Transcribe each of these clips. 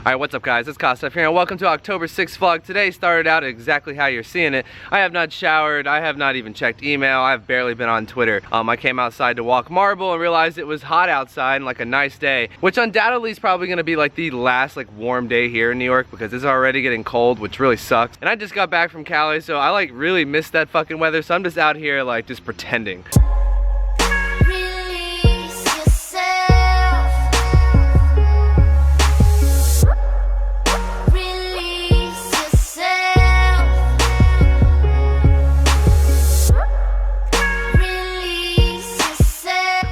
Alright, what's up guys, it's KOSDFF here and welcome to October 6th vlog. Today started out exactly how you're seeing it. I have not showered, I have not even checked email, I've barely been on Twitter. I came outside to walk marble and realized it was hot outside and like a nice day, which undoubtedly is probably going to be like the last like warm day here in New York because it's already getting cold, which really sucks. And I just got back from Cali, so I like really missed that fucking weather, so I'm just out here like just pretending.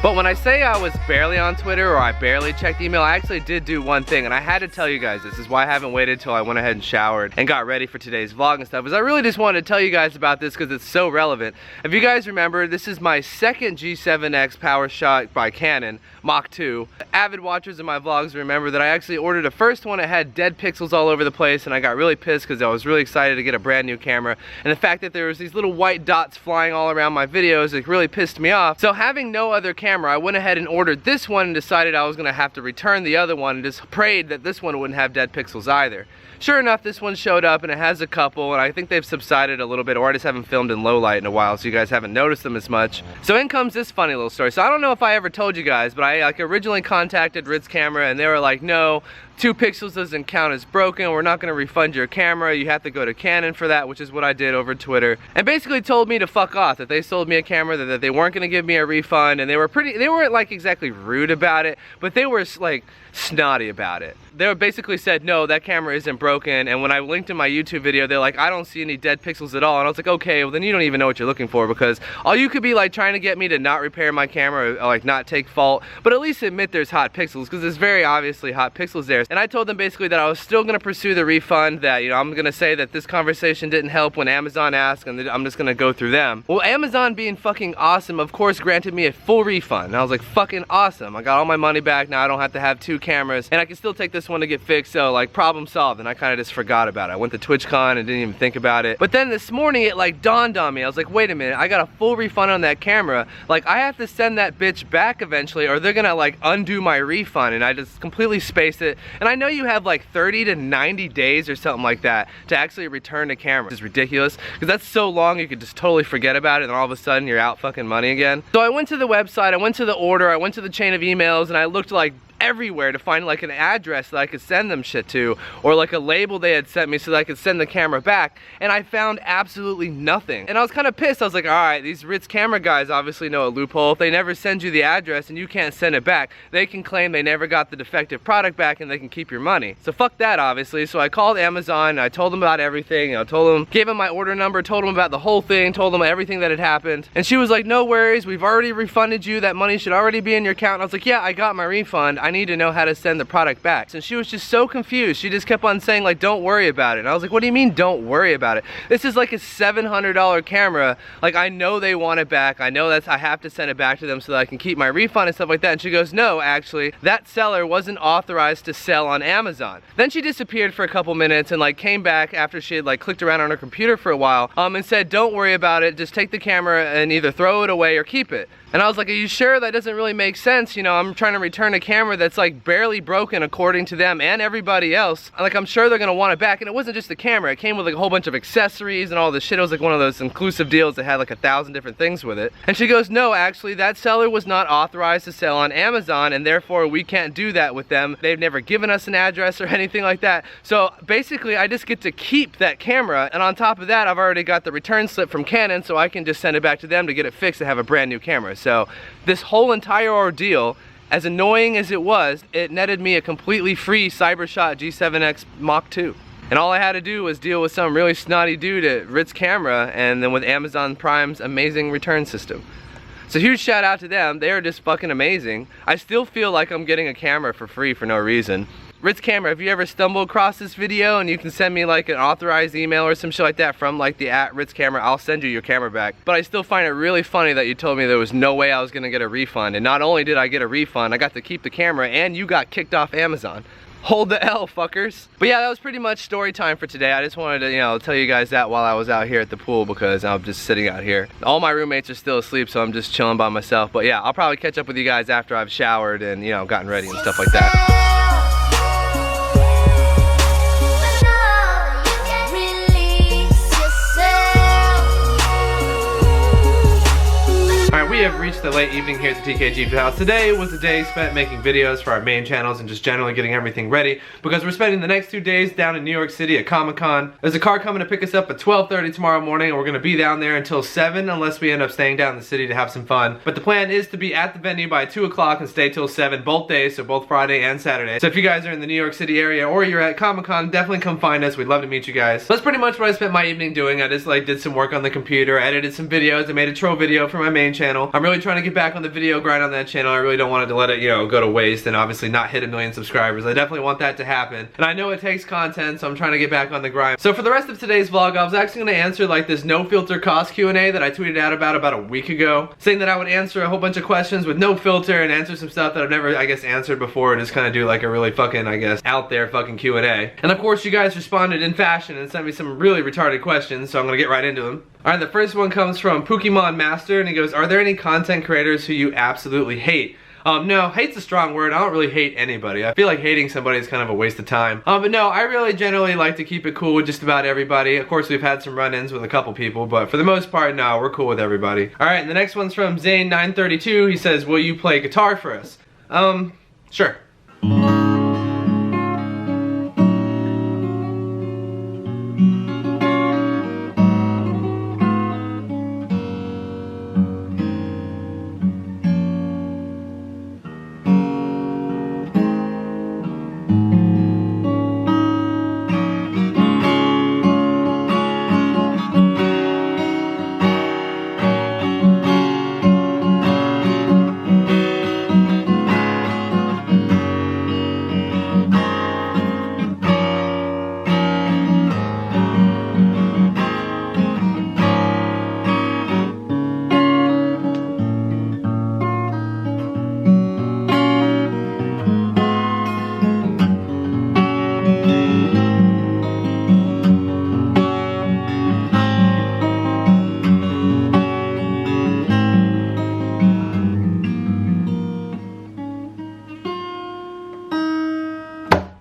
But when I say I was barely on Twitter or I barely checked email, I actually did do one thing, and I had to tell you guys this is why I haven't waited till I went ahead and showered and got ready for today's vlog and stuff, is I really just wanted to tell you guys about this because it's so relevant. If you guys remember, this is my second G7X power shot by Canon, Mach 2. Avid watchers of my vlogs remember that I actually ordered a first one. It had dead pixels all over the place, and I got really pissed because I was really excited to get a brand new camera, and the fact that there was these little white dots flying all around my videos, it really pissed me off. So having no other camera, I went ahead and ordered this one and decided I was going to have to return the other one and just prayed that this one wouldn't have dead pixels either. Sure enough, this one showed up and it has a couple, and I think they've subsided a little bit, or I just haven't filmed in low light in a while, so you guys haven't noticed them as much. So in comes this funny little story. So I don't know if I ever told you guys, but I like originally contacted Ritz Camera and they were like, no, 2 pixels doesn't count as broken, we're not going to refund your camera, you have to go to Canon for that, which is what I did over Twitter, and basically told me to fuck off, that they sold me a camera, that they weren't going to give me a refund, and they weren't like exactly rude about it, but they were like snotty about it. They basically said, no, that camera isn't broken, and when I linked in my YouTube video, they're like, I don't see any dead pixels at all, and I was like, okay, well then you don't even know what you're looking for, because all you could be like trying to get me to not repair my camera, or like not take fault, but at least admit there's hot pixels, because there's very obviously hot pixels there. And I told them basically that I was still going to pursue the refund, that, you know, I'm going to say that this conversation didn't help when Amazon asked, and I'm just going to go through them. Well, Amazon being fucking awesome, of course, granted me a full refund, and I was like, fucking awesome, I got all my money back, now I don't have to have 2 cameras, and I can still take this one to get fixed, so like problem solved. And I kind of just forgot about it. I went to TwitchCon and didn't even think about it. But then this morning it like dawned on me. I was like, wait a minute, I got a full refund on that camera, like I have to send that bitch back eventually or they're gonna like undo my refund, and I just completely spaced it. And I know you have like 30 to 90 days or something like that to actually return a camera. It's ridiculous because that's so long you could just totally forget about it and all of a sudden you're out fucking money again. So I went to the website, I went to the order, I went to the chain of emails, and I looked like everywhere to find like an address that I could send them shit to, or like a label they had sent me so that I could send the camera back, and I found absolutely nothing. And I was kind of pissed. I was like, alright, these Ritz camera guys obviously know a loophole. If they never send you the address and you can't send it back, they can claim they never got the defective product back and they can keep your money. So fuck that, obviously. So I called Amazon and I told them about everything, you know, gave them my order number, told them about the whole thing, told them everything that had happened, and she was like, no worries, we've already refunded you, that money should already be in your account. And I was like, yeah, I got my refund, I need to know how to send the product back. And she was just so confused. She just kept on saying like, don't worry about it. And I was like, what do you mean don't worry about it? This is like a $700 camera. Like, I know they want it back. I know I have to send it back to them so that I can keep my refund and stuff like that. And she goes, no, actually, that seller wasn't authorized to sell on Amazon. Then she disappeared for a couple minutes and like came back after she had like clicked around on her computer for a while and said, don't worry about it. Just take the camera and either throw it away or keep it. And I was like, are you sure? That doesn't really make sense. You know, I'm trying to return a camera that's like barely broken according to them and everybody else. Like, I'm sure they're gonna want it back. And it wasn't just the camera, it came with like a whole bunch of accessories and all this shit. It was like one of those inclusive deals that had like 1,000 different things with it. And she goes, no, actually, that seller was not authorized to sell on Amazon, and therefore we can't do that with them. They've never given us an address or anything like that. So basically, I just get to keep that camera, and on top of that, I've already got the return slip from Canon, so I can just send it back to them to get it fixed and have a brand new camera. So this whole entire ordeal, as annoying as it was, it netted me a completely free CyberShot G7X Mach 2. And all I had to do was deal with some really snotty dude at Ritz Camera, and then with Amazon Prime's amazing return system. So huge shout out to them, they are just fucking amazing. I still feel like I'm getting a camera for free for no reason. Ritz Camera, if you ever stumble across this video and you can send me like an authorized email or some shit like that from like the @Ritz Camera, I'll send you your camera back. But I still find it really funny that you told me there was no way I was gonna get a refund. And not only did I get a refund, I got to keep the camera and you got kicked off Amazon. Hold the L, fuckers. But yeah, that was pretty much story time for today. I just wanted to, you know, tell you guys that while I was out here at the pool because I'm just sitting out here. All my roommates are still asleep, so I'm just chilling by myself. But yeah, I'll probably catch up with you guys after I've showered and, you know, gotten ready and stuff like that. the late evening here at the TKGFuelHouse. Today was a day spent making videos for our main channels and just generally getting everything ready because we're spending the next 2 days down in New York City at Comic-Con. There's a car coming to pick us up at 12:30 tomorrow morning, and we're going to be down there until 7 unless we end up staying down in the city to have some fun. But the plan is to be at the venue by 2 o'clock and stay till 7 both days, so both Friday and Saturday. So if you guys are in the New York City area or you're at Comic-Con, definitely come find us. We'd love to meet you guys. That's pretty much what I spent my evening doing. I just did some work on the computer, edited some videos, I made a troll video for my main channel. I'm really trying to get back on the video grind on that channel. I really don't want to let it, go to waste and obviously not hit 1 million subscribers. I definitely want that to happen. And I know it takes content, so I'm trying to get back on the grind. So for the rest of today's vlog, I was actually going to answer this no filter cost Q&A that I tweeted out about a week ago, saying that I would answer a whole bunch of questions with no filter and answer some stuff that I've never, answered before, and just kind of do a really fucking, out there fucking Q&A. And of course, you guys responded in fashion and sent me some really retarded questions, so I'm going to get right into them. Alright, the first one comes from Pokemon Master, and he goes, are there any content creators who you absolutely hate? No, hate's a strong word. I don't really hate anybody. I feel like hating somebody is kind of a waste of time. But no, I really generally like to keep it cool with just about everybody. Of course, we've had some run-ins with a couple people, but for the most part, no, we're cool with everybody. Alright, and the next one's from Zane932. He says, will you play guitar for us? Sure.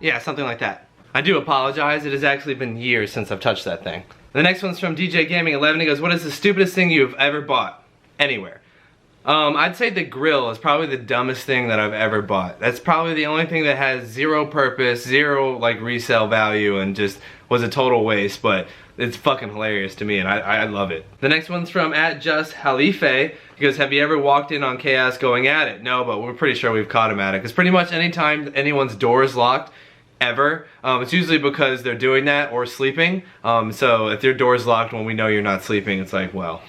Yeah, something like that. I do apologize, it has actually been years since I've touched that thing. The next one's from DJ Gaming 11. He goes, what is the stupidest thing you've ever bought? Anywhere. I'd say the grill is probably the dumbest thing that I've ever bought. That's probably the only thing that has zero purpose, zero resale value, and just was a total waste, but it's fucking hilarious to me and I love it. The next one's from @JustHalife. He goes, have you ever walked in on chaos going at it? No, but we're pretty sure we've caught him at it. Because pretty much anytime anyone's door is locked, ever, it's usually because they're doing that or sleeping. So if your door's locked when we know you're not sleeping, it's like, well,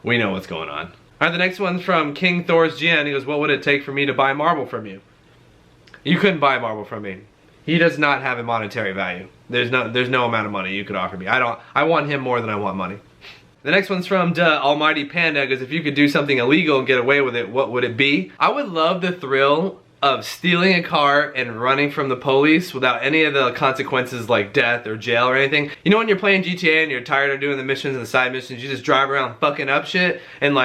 we know what's going on. Alright, the next one's from King Thor's GN. He goes, what would it take for me to buy marble from you? You couldn't buy marble from me. He does not have a monetary value. There's no amount of money you could offer me. I want him more than I want money. The next one's from Almighty Panda. He goes, if you could do something illegal and get away with it, what would it be? I would love the thrill of stealing a car and running from the police without any of the consequences like death or jail or anything. You know when you're playing GTA and you're tired of doing the missions and the side missions, you just drive around fucking up shit and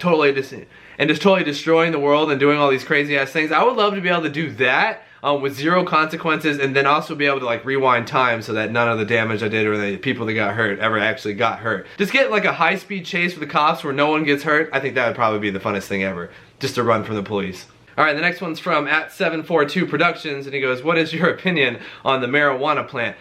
totally destroying the world and doing all these crazy ass things. I would love to be able to do that with zero consequences, and then also be able to rewind time so that none of the damage I did or the people that got hurt ever actually got hurt. Just get a high-speed chase with the cops where no one gets hurt. I think that would probably be the funnest thing ever, just to run from the police. Alright, the next one's from @742 Productions, and he goes, what is your opinion on the marijuana plant?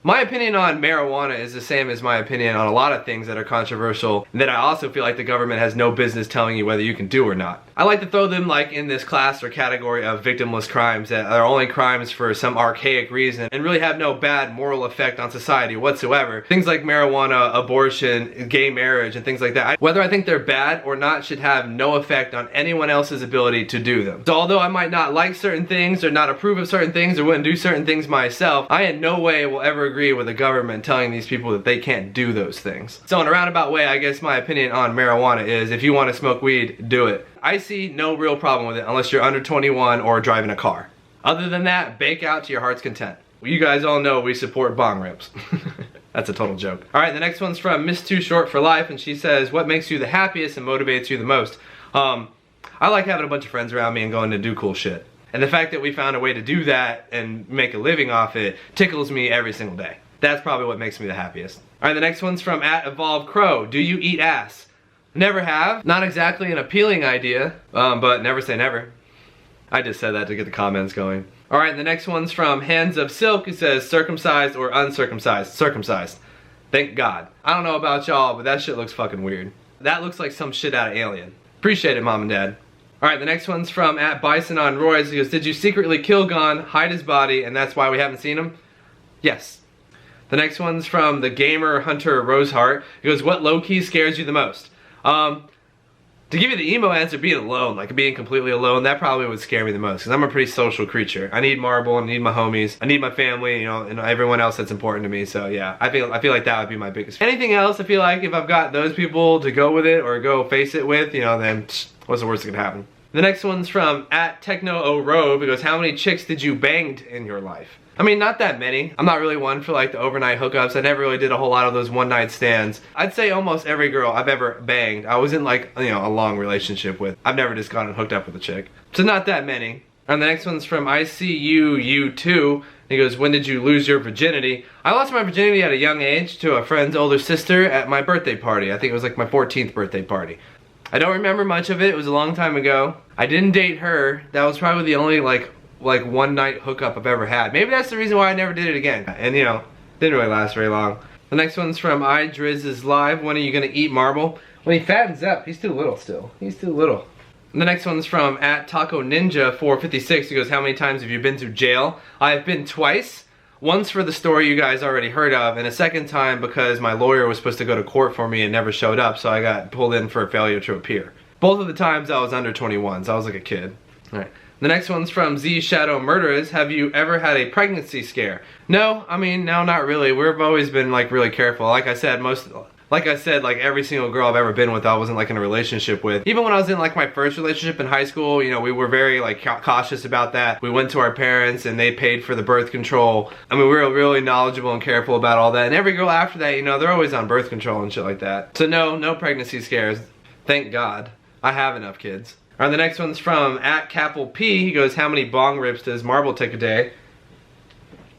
My opinion on marijuana is the same as my opinion on a lot of things that are controversial, and that I also feel like the government has no business telling you whether you can do or not. I like to throw them in this class or category of victimless crimes that are only crimes for some archaic reason and really have no bad moral effect on society whatsoever. Things like marijuana, abortion, gay marriage, and things like that. Whether I think they're bad or not should have no effect on anyone else's ability to do them. So although I might not like certain things or not approve of certain things or wouldn't do certain things myself, I in no way will ever agree with the government telling these people that they can't do those things. So in a roundabout way, I guess my opinion on marijuana is if you want to smoke weed, do it. I see no real problem with it unless you're under 21 or driving a car. Other than that, bake out to your heart's content. Well, you guys all know we support bong rips. That's a total joke. Alright, the next one's from Miss Too Short for Life, and she says, what makes you the happiest and motivates you the most? I like having a bunch of friends around me and going to do cool shit. And the fact that we found a way to do that and make a living off it tickles me every single day. That's probably what makes me the happiest. Alright, the next one's from @EvolvedCrow. Do you eat ass? Never have. Not exactly an appealing idea, but never say never. I just said that to get the comments going. Alright, the next one's from Hands of Silk. It says circumcised or uncircumcised. Circumcised. Thank God. I don't know about y'all, but that shit looks fucking weird. That looks like some shit out of Alien. Appreciate it, Mom and Dad. Alright, the next one's from @Bison on Royce. He goes, did you secretly kill Gon, hide his body, and that's why we haven't seen him? Yes. The next one's from the Gamer Hunter Roseheart. He goes, what low-key scares you the most? To give you the emo answer, being alone, like being completely alone, that probably would scare me the most, because I'm a pretty social creature. I need Marble, I need my homies, I need my family, you know, and everyone else that's important to me, so yeah, I feel like that would be my biggest fear. Anything else, I feel like if I've got those people to go with it, or go face it with, you know, then what's the worst that could happen? The next one's from @TechnoORove. He goes, how many chicks did you banged in your life? I mean, not that many. I'm not really one for like the overnight hookups. I never really did a whole lot of those one night stands. I'd say almost every girl I've ever banged, I was in like, you know, a long relationship with. I've never just gone and hooked up with a chick. So not that many. And the next one's from ICUU2. He goes, when did you lose your virginity? I lost my virginity at a young age to a friend's older sister at my birthday party. I think it was like my 14th birthday party. I don't remember much of it. It was a long time ago. I didn't date her. That was probably the only like one night hookup I've ever had. Maybe that's the reason why I never did it again. And you know, didn't really last very long. The next one's from iDrizz's Live. When are you gonna eat Marble? When he fattens up, he's too little still. He's too little. And the next one's from @TacoNinja456. He goes, how many times have you been to jail? I've been twice. Once for the story you guys already heard of, and a second time because my lawyer was supposed to go to court for me and never showed up, so I got pulled in for a failure to appear. Both of the times I was under 21, so I was like a kid. Alright. The next one's from Z Shadow Murderers. Have you ever had a pregnancy scare? No, I mean, no, not really. We've always been like really careful. Like I said, like every single girl I've ever been with, I wasn't like in a relationship with. Even when I was in like my first relationship in high school, you know, we were very like cautious about that. We went to our parents and they paid for the birth control. I mean, we were really knowledgeable and careful about all that. And every girl after that, you know, they're always on birth control and shit like that. So no pregnancy scares. Thank God. I have enough kids. Alright, the next one's from @CapelP. He goes, how many bong rips does Marble take a day?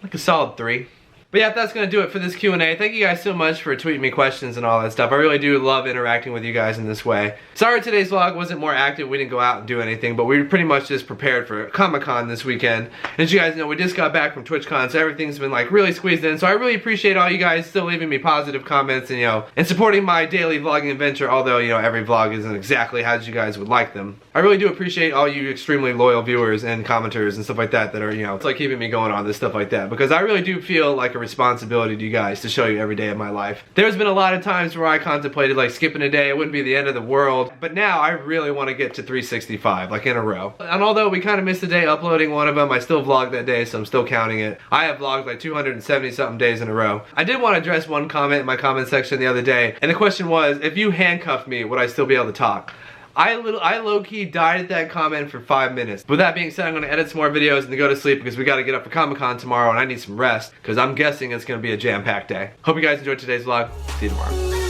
Like a solid 3. But yeah, that's going to do it for this Q&A. Thank you guys so much for tweeting me questions and all that stuff. I really do love interacting with you guys in this way. Sorry today's vlog wasn't more active. We didn't go out and do anything, but we were pretty much just prepared for Comic-Con this weekend. And as you guys know, we just got back from TwitchCon, so everything's been like really squeezed in. So I really appreciate all you guys still leaving me positive comments and, you know, and supporting my daily vlogging adventure, although, you know, every vlog isn't exactly how you guys would like them. I really do appreciate all you extremely loyal viewers and commenters and stuff like that that are, you know, it's like keeping me going on this stuff like that, because I really do feel like a responsibility to you guys to show you every day of my life. There's been a lot of times where I contemplated like skipping a day. It wouldn't be the end of the world, but now I really want to get to 365 like in a row. And although we kind of missed a day uploading one of them, I still vlogged that day, so I'm still counting it. I have vlogged like 270 something days in a row. I did want to address one comment in my comment section the other day, and the question was, if you handcuffed me, would I still be able to talk? I low-key died at that comment for 5 minutes. With that being said, I'm going to edit some more videos and then go to sleep because we got to get up for Comic-Con tomorrow and I need some rest because I'm guessing it's going to be a jam-packed day. Hope you guys enjoyed today's vlog. See you tomorrow.